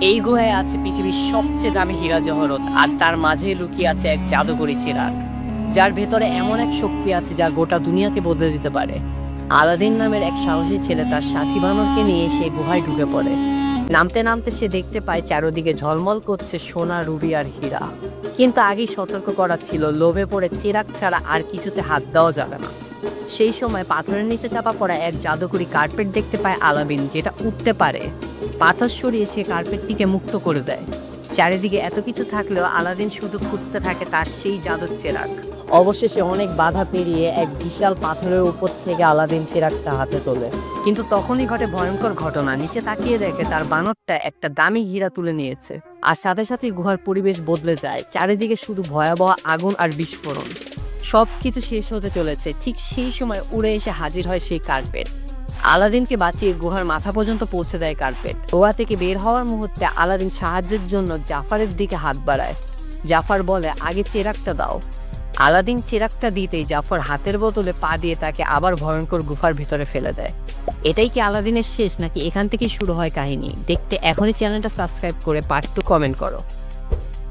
এই গুহায় আছে পৃথিবীর সবচেয়ে দামি হীরা জহরত, আর তার মাঝে লুকিয়ে আছে এক জাদুকরী চিরাগ, যার ভেতরে এমন এক শক্তি আছে যা গোটা দুনিয়াকে বদলে দিতে পারে। আলাদিন নামের এক সাহসী ছেলে তার সাথী বানরকে নিয়ে সেই গুহায় ঢুকে পড়ে। নামতে নামতে সে দেখতে পায় চারদিকে ঝলমল করছে সোনা, রুবি আর হীরা। কিন্তু আগেই সতর্ক করা ছিল, লোভে পড়ে চিরাগ ছাড়া আর কিছুতে হাত দেওয়া যাবে না। সেই সময় পাথরের নিচে চাপা পড়া এক জাদুকরী কার্পেট দেখতে পায় আলাদিন, যেটা উঠতে পারে। পাথর সরিয়ে সে কার্পেটটিকে মুক্ত করে দেয়। চারিদিকে এত কিছু থাকলেও আলাদিন শুধু খুঁজতে থাকে তার সেই জাদুর চিরাগ। অবশেষে অনেক বাধা পেরিয়ে এক বিশাল পাথরের উপর থেকে আলাদিন চিরাগটা হাতে তোলে। কিন্তু তখনই ঘটে ভয়ঙ্কর ঘটনা। নিচে তাকিয়ে দেখে তার বানরটা একটা দামি হীরা তুলে নিয়েছে। আর সাথে সাথে গুহার পরিবেশ বদলে যায়। চারিদিকে শুধু ভয়াবহ আগুন আর বিস্ফোরণ। সবকিছু শেষ হতে চলেছে। ঠিক সেই সময় উড়ে এসে হাজির হয় সেই কার্পেট। আলাদিনকে বাঁচিয়ে গুহার মাথা পর্যন্ত পৌঁছে দেয় কার্পেট। গুহা থেকে বের হওয়ার মুহূর্তে আলাদিন সাহায্যের জন্য জাফারের দিকে হাত বাড়ায়। জাফার বলে, আগে চিরাগটা দাও। আলাদিন চিরাগটা দিতেই জাফর হাতের বোতলে পা দিয়ে তাকে আবার ভয়ঙ্কর গুহার ভিতরে ফেলে দেয়। এটাই কি আলাদিনের শেষ, নাকি এখান থেকে শুরু হয় কাহিনী? দেখতে এখনই চ্যানেলটা সাবস্ক্রাইব করে পার্ট 2 কমেন্ট করো।